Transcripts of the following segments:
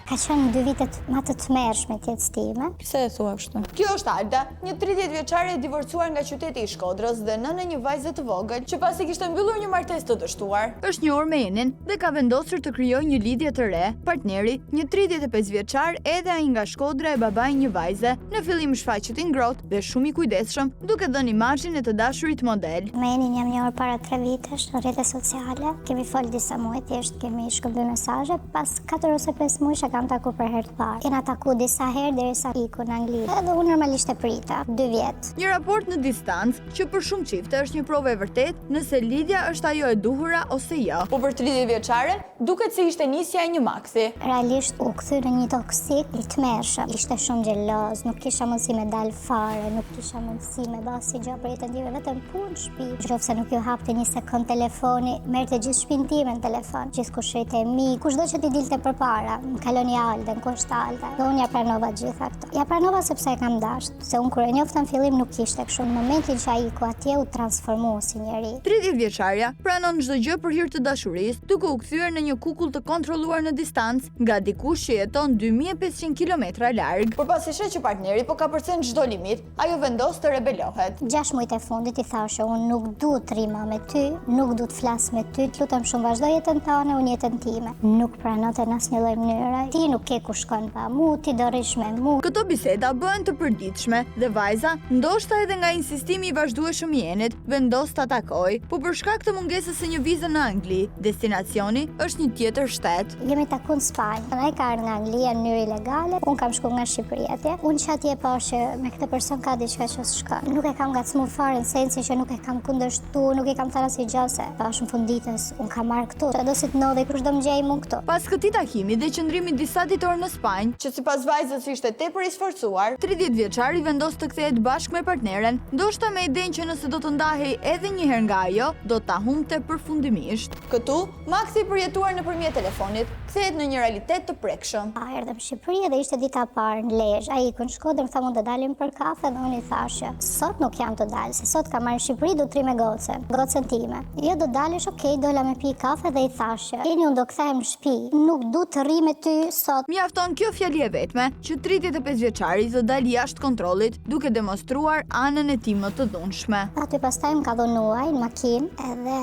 Ka qenë 2 vitet më të tmerrshme të jetës time. Pse e thua kështu? Kjo është Alda, një 30 vjeçare e divorcuar nga qyteti i Shkodrës dhe nënë e një vajze të vogël që pasi kishte mbyllur një martesë të dështuar. Është njohur me emrin dhe ka vendosur të krijojë një lidhje të re. Partneri, një 35 vjeçar, edhe ai nga Shkodra e babai një vajze, në fillim shfaqet i ngrohtë dhe shumë i kujdesshëm, duke dhënë imazhin e të dashurit model. Me Enin jam njohur para 3 vitesh në rrjetet sociale. Kemi fol disa muaj, thjesht kemi shkëmbyer mesazhe. Pas 4 ose 5 muajsh e kam takuar për herë të parë. Kena takuar disa herë derisa iku në Angli. Edhe unë normalisht e prita 2 vjet. Një raport në distancë që për shumë çifte është një provë e vërtetë nëse lidhja është ajo e duhura ose jo. Po për 30 vjeçaren duket se ishte nisja e një maksi. Realisht u kthy në një toksik i tmerrshëm. Ishte shumë xheloz, nuk kisha mundësi me dal fare, nuk kisha mundësi me bë asgjë për jetën time, vetëm punë, shtëpi. Nëse nuk ju hapte një sekond telefoni, merrte gjithë shtëpinë time në telefon. Gjithkusht rrite mi, kushdo që ti dilte përpara, më kaloni Alden, kushta Alden. Dhe unë ja pranova gjitha këto. Ja pranova sepse e kam dashur, se unë kur e njofta në fillim nuk ishte kështu. Në momentin që ai ku atje u transformua si njeri. 30 vjeçarja pranon çdo gjë për hir të dashurisë, duke u kthyer në një kukull të kontrolluar në distancë nga dikush që jeton 2500 kilometra larg. Por pasi sheh që partneri po ka përcen çdo limit, ajo vendos të rebelohet. 6 muajt e fundit i thashë, unë nuk du të rima me ty, nuk du të flas me ty, të lutem shumë vazhdo jetën tënde, unë jetën time. Nuk pranote në asnjë lloj mënyre. Ti nuk ke ku shkon pa mu, ti do rish me mu. Këto biseda bëhen të përditshme dhe vajza, ndoshta edhe nga insistimi i vazhdueshëm i Enit, vendos ta takoj, po për shkak të mungesës së një vize në Angli, destinacioni është një tjetër shtet. Jemi takuar në Spanjë. Ai ka ardhur nga Anglia në mënyrë ilegale, unë kam shkuar nga Shqipëria atje. Unë që atje pa që me këtë person ka diçka që s'shkon. Nuk e kam ngacmuar fare në sensin që nuk e kam kundërshtuar, nuk e kam thënë asgjë gjë se tash në fund ditës unë kam marrë këtu. Do si të ndodhi kush do më gjej mua këtu. Pas këtij takimi dhe qëndrimit disa ditor në Spanjë, Që sipas vajzës ishte tepër i sforcuar, 30 vjeçari vendos të kthehet bashkë me partneren, ndoshta me idenë që nëse do të ndahej edhe një herë nga ajo, do ta humbte përfundimisht. këtu Maksi i përjetuar nëpërmjet telefonit kthehet në një realitet të prekshëm. Erdhëm në Shqipëri dhe ishte dita e parë në Lezhë. Ai ku në Shkodër më tha mund të dalim për kafe dhe unë i thashë, sot nuk jam të dalë, se sot kam marrë në Shqipëri do të ri me gocën time. Jo do dalësh, okay, dola me pi kafe dhe i thashë, jeni unë do kthehem në shtëpi, nuk du të rri me ty sot. Mjafton kjo fjali e vetme që 35 vjeçari të dalë jashtë kontrollit, duke demonstruar anën e tij më të dhunshme. Aty pastaj më ka dhënuar në makinë edhe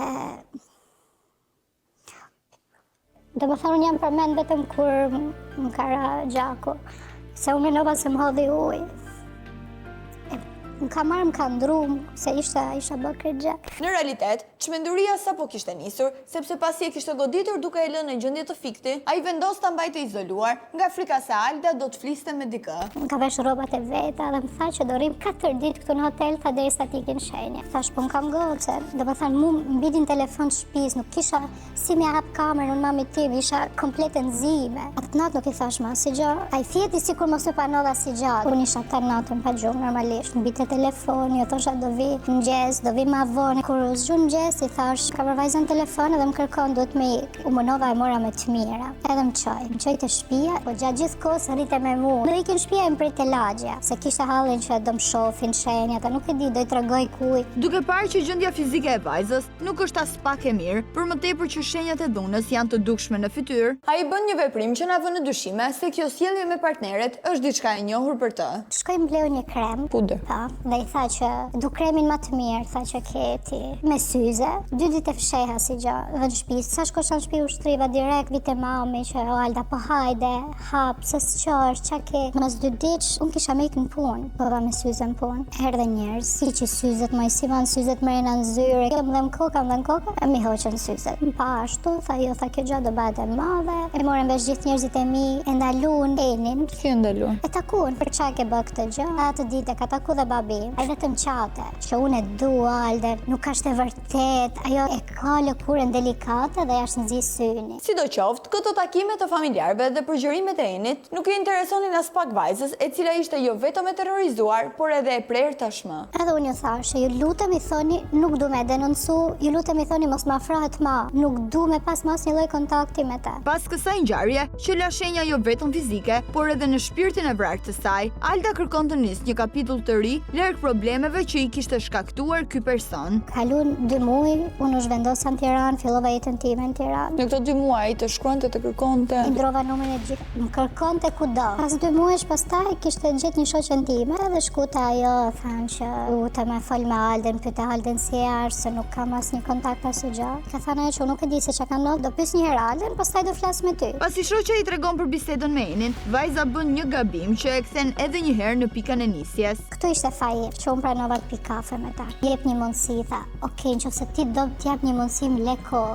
do më thonë jam përmend vetëm kur më ka ra gjaku, se unë menova se më hodhi ujë. Më ka marrë, më ka ndrumë, se isha bërë këtë gjak. Në realitet, çmenduria sapo kishte nisur, sepse pasi e kishte goditur duke e lënë në gjendje të fikti, ai vendos ta mbajte izoluar, nga frika se Alda do të fliste me dikë. Më ka vesh rrobat e veta dhe më tha që do rrim 4 ditë këtu në hotel, tha derisa të ikin shenja. Thash po më kam gocën, do të thënë mu mbidin telefon shtëpis, nuk kisha si më hap kamerën unë mamit tim, isha komplet e nxime. Atë natë nuk i thash më asgjë. Ai fjeti sikur mos e panova asgjë. Unë isha ta natën pa gjumë normalisht, mbite telefoni, jo thosha do vi mëngjes, do vi ma vonë. Kur u zgjun mëngjes i thash, ka për vajzën telefon dhe më kërkon duhet me ik. U mënova e mora me të mira. Edhe më çoj te shtëpia, po gjatë gjithë kohës rrite me mua. Në ikin shtëpia e mprit lagja, se kishte hallin që do më shohin shenjat, nuk e di, do i tregoj kujt. Duke parë që gjendja fizike e vajzës nuk është as pak e mirë, për më tepër që shenjat e dhunës janë të dukshme në fytyrë, Ai bën një veprim që na vën në dyshime se kjo sjellje me partneret është diçka e njohur për të. Shkoj mbleu një krem. Pudër. Po, dhe i tha që du kremin më të mirë, tha që keti me syze. 2 ditë e fsheha si gjë në shtëpi. Sa shkosha në shtëpi u shtriva direkt vite mami që o Alda po hajde, hap, se s'qosh, çka ke. Mas 2 ditë unë kisha me ikën punë, po me syze në punë. Erdhe njerëz, si që syzet më si van syzet më në zyre. Kam dhëm koka, e mi hoqën syzet. Më pa ashtu, tha jo, tha kjo gjë do bëhet e madhe. E morën vesh gjithë njerëzit e mi, e ndalun Enin. që ndalun. E takuan për çka ke bë këtë gjë. Atë ditë ka taku dhe babi. Ai vetëm qate, që unë e dua Alden, nuk është e vërtet, ajo e ka lëkurën delikate dhe jashtë nxis syni. Sidoqoftë, këto takime të familjarëve dhe përgjërimet e Enit nuk i interesonin as pak vajzës, e cila ishte jo vetëm e terrorizuar, por edhe e prerë tashmë. Edhe unë ju thashë, ju lutem i thoni, nuk du me denoncu, ju lutem i thoni mos ma afrohet ma, nuk du me pas mas një lloj kontakti me te. Pas kësaj ngjarje, që la shenja jo vetëm fizike, por edhe në shpirtin e vrarë të saj, Alda kërkon të nisë një kapitull të ri larg problemeve që i kishte shkaktuar ky person. Kalun 2 muaj, unë u zhvendosa në Tiranë, fillova jetën time në Tiranë. Në këto 2 muaj të shkruante, të kërkonte. I ndrova numrin e gjithë, më kërkonte kudo. Pas 2 muajsh pastaj kishte gjetë një shoqen time dhe shkuta ajo, thanë që të me fol me Alden, pyeta Alden si është, se nuk kam asnjë kontakt as gjë. Ka thënë ajo që nuk e di se çka ka ndodhur, do pyes një herë Alden, pastaj do flas me ty. Pasi shoqja i tregon për bisedën me Enin, vajza bën një gabim që e kthen edhe një herë në pikën e nisjes. Këtu ishte faji, që unë pranova të pi kafe me ta. Jep një mundësi, tha, okej, nëse ti do të jap një mundësi më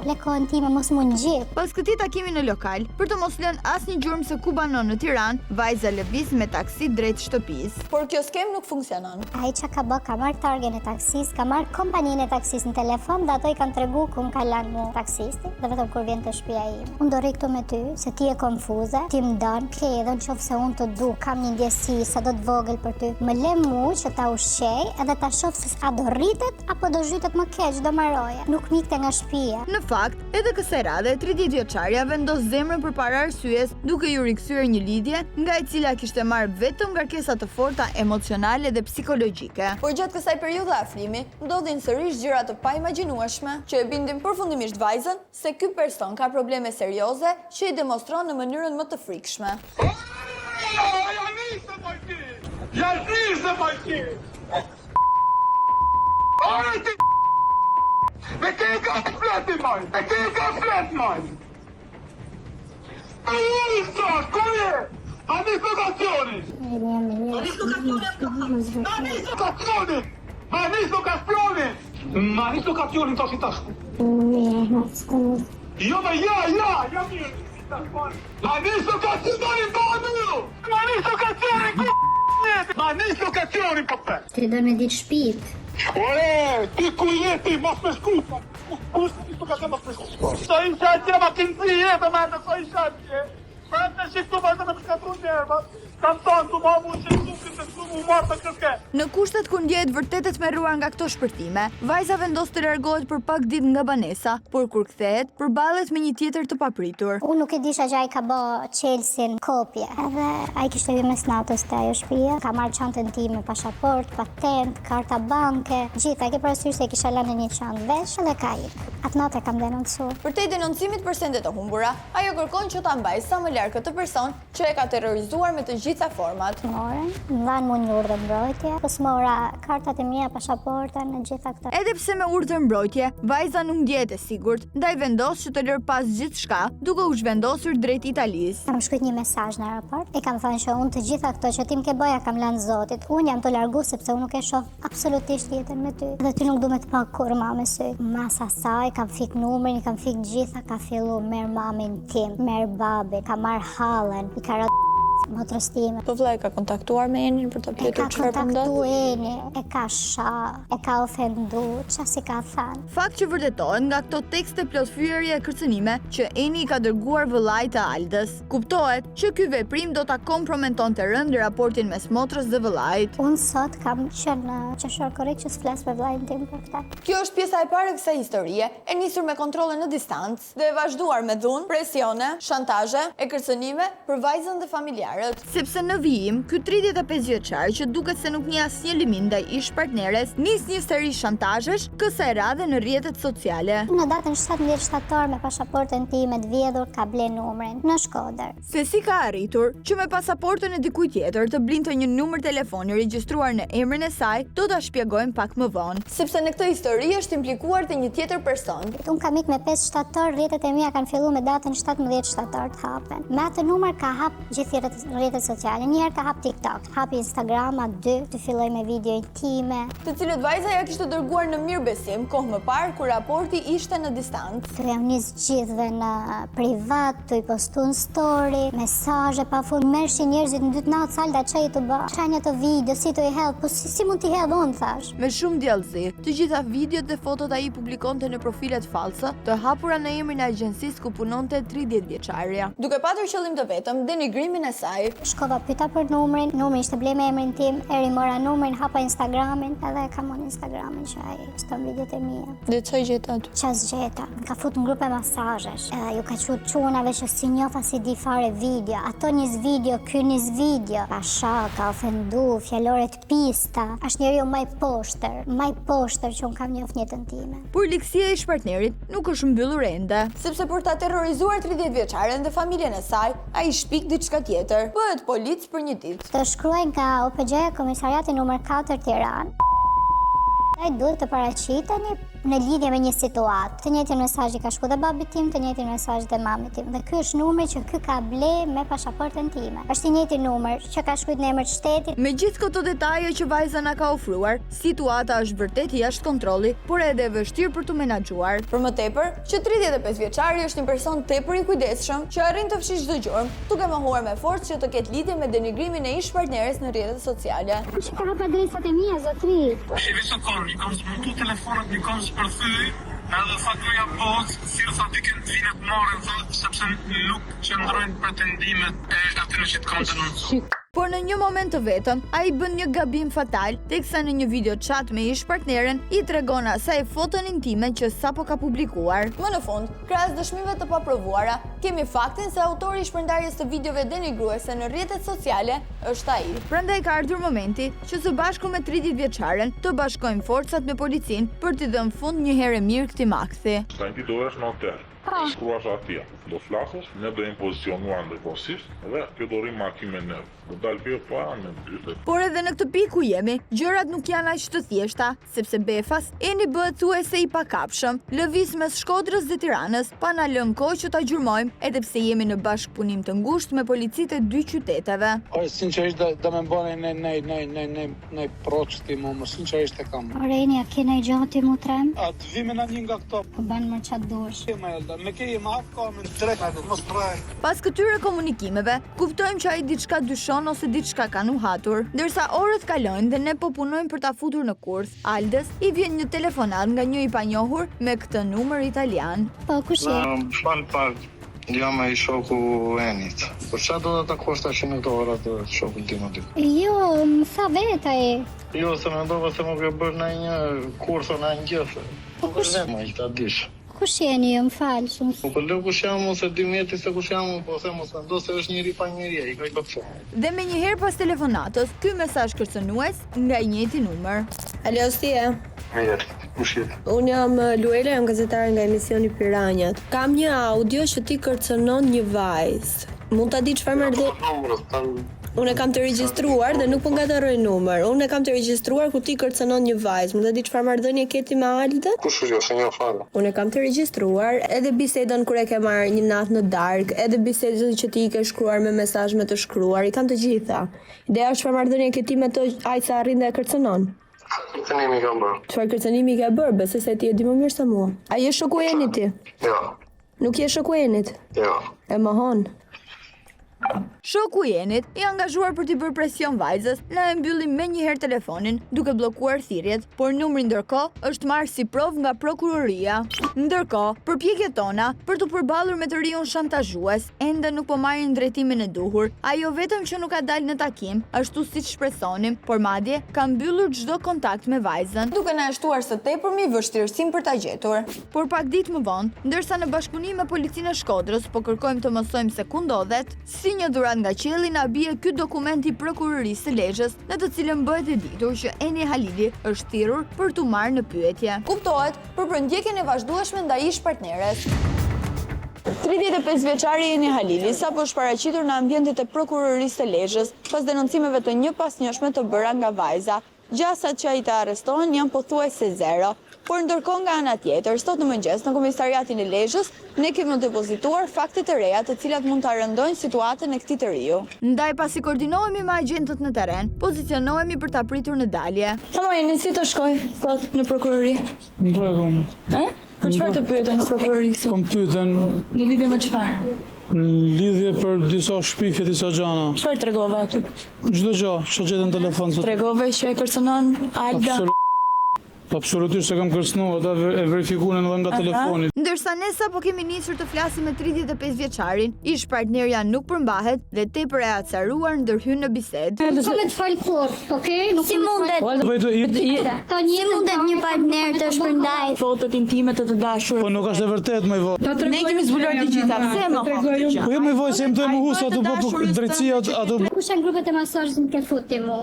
lekohen time mos më ngjit. Pas këtij takimi në lokal, për të mos lënë asnjë gjurmë se ku banon në Tiranë, vajza lëviz me taksi drejt shtëpisë. Por kjo skem nuk funksionon. Ai çka ka bë, ka marr targen e taksis, ka marr kompaninë e taksis në telefon dhe ato i kanë tregu ku ka lënë mu taksisti, dhe vetëm kur vjen te shtëpia ime. Unë do rri këtu me ty, se ti je konfuze, ti më don, edhe nëse unë të du, kam një ndjesi sa do të vogël për ty. Më le mu që ta ushqej edhe ta shoh se a do rritet apo do zhytet më keq, do maroje. Nuk mikte nga shtëpia. Në fakt, edhe kësaj radhe 30 vjeçaria vendos zemrën përpara arsyes, duke ju rikthyer një lidhje nga e cila kishte marrë vetëm ngarkesa të forta emocionale dhe psikologjike. Por gjatë kësaj periudhe afrimi, ndodhin sërish gjëra të paimagjinueshme që e bindin përfundimisht vajzën se ky person ka probleme serioze që i demonstron në mënyrën më të frikshme. Me ke ka fleti, man! Me ke ka flet, man! Come! Anis locazioni! Anis locazioni to si tash. Jo me ja mirë. Anis locazioni banu! Anis locazioni po pe. Ti do me ditë shtëpit. Ore, ti ku jeti, mos me shkupa. Kus ti ka se mos me shkupa. Sa isha atje ma kinësi jetë, ma të sa isha atje. Ma të shiktu ma të me shkatru njerë, kam tonë të ma mu që sukin të su mu marë të këske. Në kushtet ku ndjehet vërtet e tmerruar nga këto shpërthime, vajza vendos të largohet për pak ditë nga banesa, por kur kthehet, përballet me një tjetër të papritur. Unë nuk e disha që ai ka bë Chelsea-n kopje. Edhe ai kishte hyrë mes natës te ajo shtëpia, ka marrë çantën time, pasaport, patent, karta banke, gjithë. Ai ke parasysh se kisha lënë një çantë vesh dhe ka ik. Atë natë kam denoncuar. Për te denoncimit për sendet të humbura, ajo kërkon që ta mbajë sa më larg këtë person që e ka terrorizuar me të gjitha format. Morën, më dhanë mu një urdhër mbrojtje, pos mora kartat e mia, pasaportën, e gjitha këto. Edhe pse me urdhër mbrojtje, vajza nuk ndjehet e sigurt, ndaj vendos që të lër pas gjithçka, duke u zhvendosur drejt Italisë. Kam shkruajt një mesazh në aeroport, e kam thënë që unë të gjitha këto që ti më ke bëja kam lënë Zotit. Unë jam të largu sepse unë nuk e shoh absolutisht jetën me ty. Dhe ti nuk du me të pa kur ma me sy. Mas asaj kam fik numrin, i kam fik gjitha, ka fillu merr mamin tim, merr babin, ka marr hallen, i ka motrës time. Po vllai ka kontaktuar me Enin për të pyetur çfarë po ndodh? E ka kontaktuar Eni, e ka sha, e ka ofendu, çfarë si ka thënë. Fakt që vërtetohet nga këto tekste plot fyerje e kërcënime që Eni i ka dërguar vëllait të Aldës. Kuptohet që ky veprim do ta kompromentonte rënd raportin mes motrës dhe vëllait. Unë sot kam qenë qeshor korrekt që s'flas me vllain tim për këtë. Kjo është pjesa e parë e kësaj historie, e nisur me kontrolle në distancë dhe e vazhduar me dhunë, presione, shantazhe e kërcënime për vajzën dhe familjarët. Sepse në vijim, ky 35 vjeçar që duket se nuk njeh asnjë limin ndaj ish partneres, nis një seri shantazhesh, kësaj radhe në rrjetet sociale. Në datën 17 shtator me pasaportën time të vjedhur ka ble numrin në Shkodër. Se si ka arritur që me pasaportën e dikujt tjetër të blinte një numër telefoni regjistruar në emrin e saj, do ta shpjegojmë pak më vonë. Sepse në këtë histori është implikuar te një tjetër person. Unë kam ik me 5 shtator, rrjetet e mia kanë filluar me datën 17 shtator të hapen. Me atë numër ka hap gjithë rrjetet sociale. Njëherë ka hap TikTok, hap Instagram, atë të filloj me video intime, Të cilët vajza ja kishte dërguar në mirëbesim kohë më parë kur raporti ishte në distancë. të jam nis gjithve në privat, të i postu në story, mesazhe pafund, merrshin njerëzit në dytë natë salda çaj të bë. Shanja të video, si të i hedh, po si mund t'i hedh unë thash. Me shumë djallësi, të gjitha videot dhe fotot ai publikonte në profilet false, të hapura në emrin e agjensisë ku punonte 30 vjeçaria. Duke patur qëllim të vetëm denigrimin e saj saj. Shkova pyeta për numrin ishte ble me emrin tim, eri mora numrin, hapa Instagramin, edhe e kam unë Instagramin që ai ston videot e mia. Dhe çfarë gjeta aty? Ças gjeta, ka fut në grupe masazhesh, ju ka qut çunave që si njofa si di fare video, ato nis video, ky nis video, pa shaka, ofendu, fjalore të pista, është njeriu më i poshtër që unë kam njoft në jetën time. Por likësia e ish-partnerit nuk është mbyllur ende. Sepse për ta terrorizuar 30 vjeçaren dhe familjen e saj, ai shpik diçka tjetër. Bëhet polic për një ditë. Të shkruaj nga OPG, Komisariati numër 4 Tiranë. Ai duhet të paraqiteni në lidhje me një situatë. Të njëjtin mesazh i ka shkuar dhe babit tim, të njëjtin mesazh dhe mamit tim. Dhe ky është numri që ky ka ble me pasaportën time. Është i njëjti numër që ka shkruar në emër të shtetit. Me gjithë këto detaje që vajza na ka ofruar, situata është vërtet jashtë kontrolli, por edhe e vështirë për të menaxhuar. Për më tepër, që 35 vjeçari është një person tepër i kujdesshëm që arrin të fshijë çdo gjurmë, duke mohuar me forcë që të ketë lidhje me denigrimin e ish-partneres në rrjetet sociale. Që ka hap adresat e mia, zotri. I kam zbuluar telefonat, i kam shpërthy, edhe sa të ja boz, si sa të kënë të vinë të marrën, sepse nuk qëndrojnë pretendimet e atyre që të kanë denoncuar. Por në një moment të vetëm, ai bën një gabim fatal, teksa në një video chat me ish-partneren i tregon asaj foton intime që sapo ka publikuar. Më në fund, krahas dëshmive të paprovuara, kemi faktin se autori i shpërndarjes të videove denigruese në rrjetet sociale është ai. Prandaj ka ardhur momenti që së bashku me 30 vjeçaren të bashkojnë forcat me policin për t'i dhënë fund një herë mirë këtij makthi. Sa ti do është në hotel. Shkruash atje, do flasësh, ne do jemi pozicionuar ndërkohësisht dhe kjo do rrim makim me ne. Do dal kjo pa në dytë. Por edhe në këtë pikë ku jemi, gjërat nuk janë aq të thjeshta, sepse Befas Eni bëhet thuajse i pakapshëm, lëviz mes Shkodrës dhe Tiranës, pa na lënë kohë që ta gjurmojmë, edhe pse jemi në bashkëpunim të ngushtë me policitë e dy qyteteve. Sinqerisht do më bëni në proçti më sinqerisht e kam. Oreni, a ke ndonjë gjë ti mu trem? A të vime në një nga këto? Po ban më çat dush. Me ke më hap kamerën drejt, mos praj. Pas këtyre komunikimeve, kuptojmë që ai diçka dyshon ose diçka ka nuhatur. Ndërsa orët kalojnë dhe ne po punojmë për ta futur në kurth, Aldës i vjen një telefonat nga një i panjohur me këtë numër italian. Po kush je? Pak, jam ai shoku Enit. Por çfarë do të takosh tash në këto ora të shokut tim aty? Jo, më tha vetë ai. Jo, se mendova se më ke bërë në një kurso në një gjë. Po kush? Më i ta dish. Kush jeni ju, më falë shumë. Po lë kush jam ose di mjeti se kush jam, po them mos mendo se është njëri pa njëri, i ka këto. Dhe me njëherë pas telefonatës, ky mesazh kërcënues nga i njëjti numër. Alo, si e? Mirë, kush je? Unë jam Luela, jam gazetare nga emisioni Piranjat. Kam një audio që ti kërcënon një vajzë. Mund ta di çfarë marrë? Unë e kam të regjistruar dhe nuk po ngataroj numër. Unë e kam të regjistruar ku ti kërcënon një vajzë. Mund ta di çfarë marrëdhënie keti me Aldën? Kush është se një fare? Unë e kam të regjistruar edhe bisedën kur e ke marrë një natë në darkë, edhe bisedën që ti i ke shkruar me mesazh me të shkruar. I kam të gjitha. Ideja është çfarë marrëdhënie keti me të ai sa arrin dhe e kërcënon. Kërcënimi kam bërë. Çfarë kërcënimi ke bërë? Besoj se ti e di më mirë se mua. A je shoku i Enit ti? Jo. Nuk je shoku i Enit? Jo. E mohon. Shoku i Enit, i angazhuar për t'i bërë presion vajzës, na e mbylli menjëherë telefonin, duke bllokuar thirrjet, por numri ndërkohë është marrë si provë nga prokuroria. Ndërkohë, përpjekjet tona për të përballur me të riun shantazhues ende nuk po marrin drejtimin e duhur. Ajo vetëm që nuk ka dalë në takim, ashtu siç shpresonim, por madje ka mbyllur çdo kontakt me vajzën, duke na shtuar së tepërmi vështirësinë për ta gjetur. Por pak ditë më vonë, ndërsa në bashkëpunim me policinë e Shkodrës po kërkojmë të mësojmë se ku ndodhet, si një dhurat nga qielli na bie ky dokument i prokurorisë së Lezhës, në të cilën bëhet e ditur që Eni Halili është thirrur për t'u marrë në pyetje. Kuptohet për përndjekjen e vazhdueshme ndaj ish-partneres. 35 vjeçari Eni Halili sapo është paraqitur në ambientet e prokurorisë së Lezhës pas denoncimeve të njëpasnjëshme të bëra nga vajza. Gjasat që ai të arrestohen janë pothuajse zero. Por ndërkohë nga ana tjetër, sot në mëngjes në komisariatin e Lezhës, ne kemi depozituar fakte të reja të cilat mund ta rëndojnë situatën e këtij të riu. Ndaj pasi koordinohemi me agjentët në terren, pozicionohemi për ta pritur në dalje. Tamam, si të shkoj sot në prokurori? Në tregon. Për çfarë të pyeten në prokurori? Kom pyeten Në lidhje me çfarë? në lidhje për disa shpifje, disa gjana. Çfarë tregove aty? Çdo gjë, që gjetën në telefon sot. Tregove që e kërcënon Alda? Absolutisht se kam kërcënuar, ata e verifikuan edhe nga telefoni. Ndërsa ne sapo kemi nisur të flasim me 35 vjeçarin, ish partnerja nuk përmbahet dhe tepër e acaruar ndërhyn në bisedë. Nuk të fal fort, okay? Si mundet? Si mundet një partner të shpërndaj Fotot intime të të dashur. Po nuk është e vërtet më voj. Ne kemi zbuluar të gjitha. Pse më hap? Po jo më voj se më duhet më hus ato po drejtësia ato. Kush janë grupet e masazhit në ke futi mu?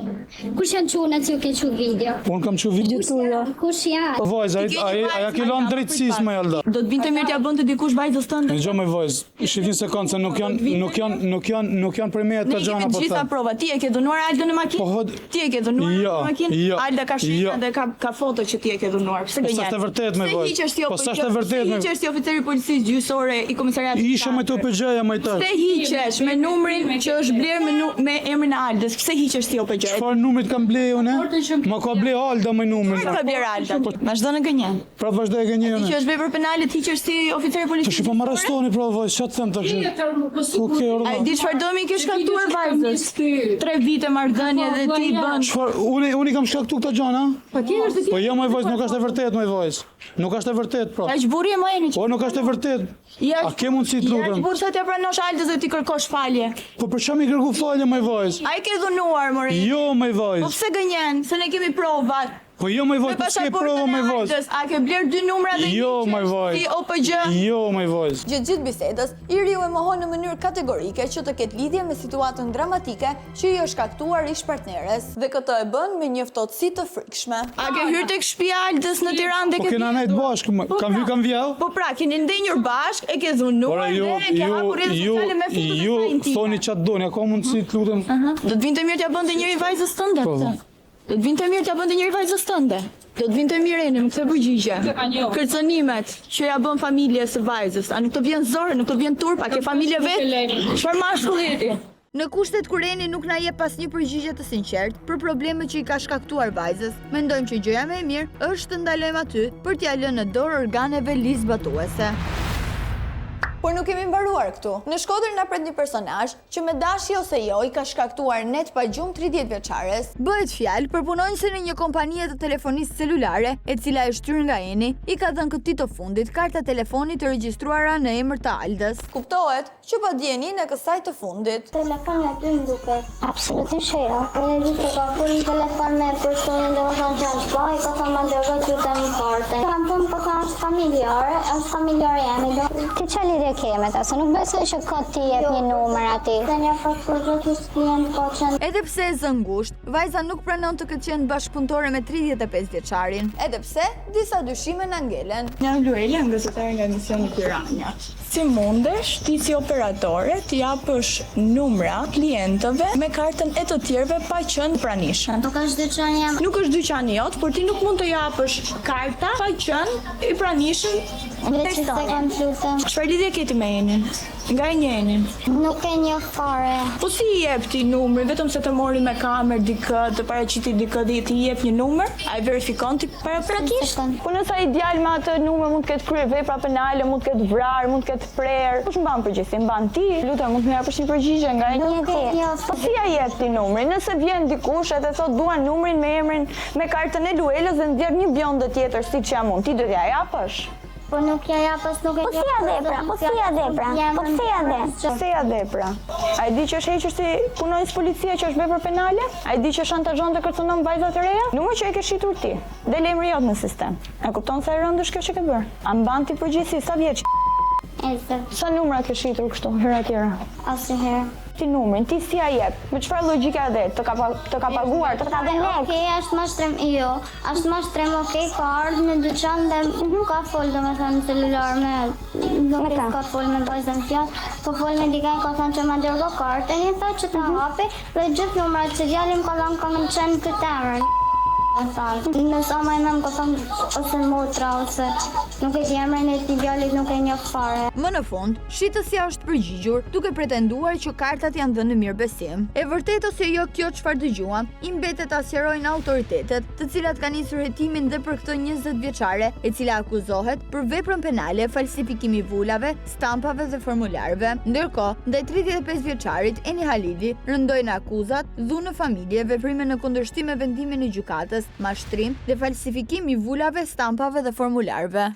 Kush janë çunat që ke çu video? Un kam çu video tuja. Kush janë? Po vajza, aja ke lënë drejtësisë më jalda. Do të vinte mirë t'ja bënte dikush vajzës tënde. Dëgjoj më vojz, shifin sekond se nuk janë për me Ne të gjana kemi po gjitha them. prova. Ti e ke dhunuar Aldën në makinë? Po, Ti e ke dhunuar jo, në makinë? jo, Alda ka shkruar jo. dhe ka foto që ti e ke dhunuar. Pse Po gënjen? s'është e vërtet me voj. Po s'është e vërtet me. Se hiqesh ti oficeri i policisë gjyqësore i komisariatit. Isha me to PG-ja më të. Pse hiqesh me numrin që është bler me emrin e Aldës? Pse hiqesh ti OPG? Çfarë numrit kam blej unë? Ma ka blej Alda me numrin. Ka bler Alda. Vazhdo në gënjen. Pra vazhdoj e gënjën. Ti që është vepër penale ti hiqesh si oficeri i Të policisë. shifo më arrestoni pra voj, ç'a të them tash? Okej, Ai orda. di çfarë domi ke shkaktuar vajzës? 3 vite marrëdhënie dhe ti bën. Çfarë unë kam shkaktuar këto gjana? Po jo më vojs, nuk është e vërtet më vojs. Nuk është e vërtet pra. Aq burri e mojeni. Po nuk është e vërtet. A ke mundësi të lutem? Ja, burr sa t'ja pranosh Aldës dhe ti kërkosh falje. Po për çfarë më kërku falje më vojs? Ai ke dhunuar, more. Jo më Po vojs. pse gënjen? Se ne kemi prova. Po jo më vojs, po s'ke provë më vojs. A ke bler 2 numra dhe Jo më vojs. ti OPG? Jo më vojs. Gjatë gjithë bisedës, Iriu e mohon në mënyrë kategorike që të ketë lidhje me situatën dramatike që i është shkaktuar ish partneres dhe këtë e bën me një ftohtësi të frikshme. A ke hyrë tek shtëpia e Aldës në Tiranë dhe Po ke kena nejt bashkë, kam vjell? Po pra, keni ndenjur bashk, e ke dhunuar dhe ke hapur rrjetet sociale me foto të saj intime. Thoni çat doni, ka mundësi të lutem? Do të vinte mirë t'ja bënte njëri vajzës tënde. Do të vinte mirë t'ja bënte njëri vajzës tënde. Do të vinte mirë në këtë përgjigje. Kërcënimet që ja bën familjes së vajzës, a nuk të vjen zor, nuk të vjen turp, a ke familje vet? Çfarë mashkulli je ti? Në kushtet kur Eni nuk na jep asnjë përgjigje të sinqertë për problemet që i ka shkaktuar vajzës, mendojmë që gjëja më e mirë është të ndalojmë aty për t'ia lënë në dorë organeve lizbatuese. Por nuk kemi mbaruar këtu. Në Shkodër na pret një personazh që me dashje ose jo i ka shkaktuar net pa gjumë 30 vjeçares. Bëhet fjalë për punonjësin e një kompanie të telefonisë celulare, e cila e shtyrë nga Eni, i ka dhënë këtij të fundit karta telefoni të regjistruara në emër të Aldës. Kuptohet që pa dijenin e kësaj të fundit. Telefoni aty më duket. Absolutisht jo. Unë di se ka kur një telefon me personin dhe më thonë që është bëj, ka thonë më ndërgët ju të një karte. Kam thonë po thonë është familjare jemi. Ti që lidhje keme ta, se nuk besoj që ka ti jep një numër ati. Dhe një fakturët që s'kjen po qenë. Edhe pse e zën ngusht, vajza nuk pranon të këtë qenë bashkëpunëtore me 35 vjeçarin. Edhe pse disa dyshime na ngelen. Jam Luela, gazetare nga emisioni Piranja. Si mundesh ti si operatore të japësh numra klientëve me kartën e të tjerëve pa qenë pranishëm? Nuk është dyqan jam. Nuk është dyqani jot, por ti nuk mund të japësh karta pa qenë i pranishëm. Veç se kam lutem. Çfarë lidhje ke ti me Enin? Nga e njenin? Nuk e një fare. Po si i jep ti numrin, vetëm se të mori me kamerë dikë, të paraqiti dikë dhe ti i jep një numër? A i verifikon ti paraprakisht? Po nësa i djalë me atë numër mund të ketë kryer vepra penale, mund të ketë vrarë, mund të ketë prerë. Kush mban përgjegjësi? Mban ti? Lutem, mund të më japësh një përgjigje nga ai? Po si ja jep ti numrin? Nëse vjen dikush edhe thot dua numrin me emrin me kartën e Luelës dhe nxjerr një bjondë tjetër siç jam unë, ti do t'ja japësh? Po nuk ja japës, nuk e Po si ja depra? A i di që është hequr si punonjës policia që është vepër penale? A i di që shantazhon dhe kërcënon vajzat të reja? Numër që e ke shitur ti. Del emri jot në sistem. E kupton se e rëndësh kjo që ke bërë? A mban ti përgjithësi sa vjeç? Sa numra ke shitur kështu hera tjera? Asnjëherë. Ti numrin, ti si ja jep? Me çfarë logjike a det? Të ka paguar, të ka dhënë lek? Okej, është më shtrem, jo. Është më shtrem, okej, ka ardhur në dyqan dhe ka fol domethënë celular me ka fol me vajzën fjalë, po fol me dikën ka thënë që më dërgo kartën, i tha që ta hapi dhe gjithë numrat që djalim ka dhënë kanë qenë këtë emër. Nësa ma nëmë ka thëmë ose motra ose nuk e di emrin e t'i djalit nuk e njoh fare. Më në fund, shitësja është përgjigjur duke pretenduar që kartat janë dhënë në mirëbesim. E vërtet ose jo kjo çfarë dëgjuam, i mbetet ta sqarojnë autoritetet, të cilat kanë nisur hetimin dhe për këtë 20 vjeçare, e cila akuzohet për veprën penale, falsifikimi vulave, stampave dhe formularëve. Ndërkohë, ndaj 35 vjeçarit Eni Halidi rëndojnë akuzat, dhunë në familje, veprime në kundërshtim me vendimin e gjykatës, mashtrim dhe falsifikim i vulave, stampave dhe formularëve.